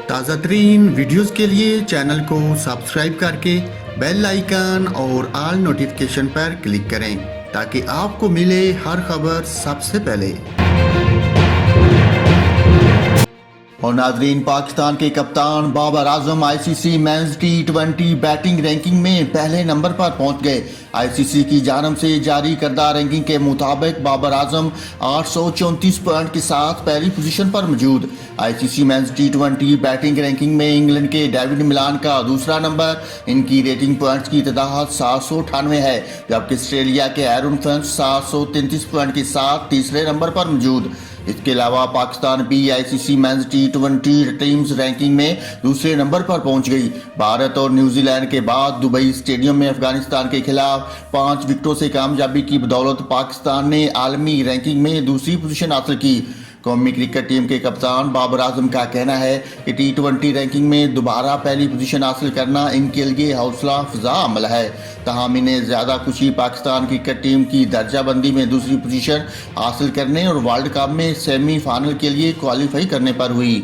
تازہ ترین ویڈیوز کے لیے چینل کو سبسکرائب کر کے بیل آئیکن اور آل نوٹیفیکیشن پر کلک کریں تاکہ آپ کو ملے ہر خبر سب سے پہلے۔ اور ناظرین، پاکستان کے کپتان Babar Azam I C C men's T20 batting ranking میں پہلے نمبر پر پہنچ گئے۔ آئی سی سی کی جانب سے جاری کردہ رینکنگ کے مطابق بابر اعظم 834 پوائنٹ کے ساتھ پہلی پوزیشن پر موجود۔ I C C men's T20 batting ranking میں انگلینڈ کے ڈیوڈ ملان کا دوسرا نمبر، ان کی ریٹنگ پوائنٹس کی تعداد 798 ہے، جبکہ آسٹریلیا کے ایرون فنچ 733 پوائنٹ کے ساتھ تیسرے نمبر پر موجود۔ اس کے علاوہ پاکستان بھی I C C men's T20 teams ranking میں دوسرے نمبر پر پہنچ گئی۔ بھارت اور نیوزی لینڈ کے بعد دبئی اسٹیڈیم میں افغانستان کے خلاف 5 وکٹوں سے کامیابی کی بدولت پاکستان نے عالمی رینکنگ میں دوسری پوزیشن حاصل کی۔ قومی کرکٹ ٹیم کے کپتان بابر اعظم کا کہنا ہے کہ T20 رینکنگ میں دوبارہ پہلی پوزیشن حاصل کرنا ان کے لیے حوصلہ افزا عمل ہے، تاہم انہیں زیادہ خوشی پاکستان کرکٹ ٹیم کی درجہ بندی میں دوسری پوزیشن حاصل کرنے اور ورلڈ کپ میں سیمی فائنل کے لیے کوالیفائی کرنے پر ہوئی۔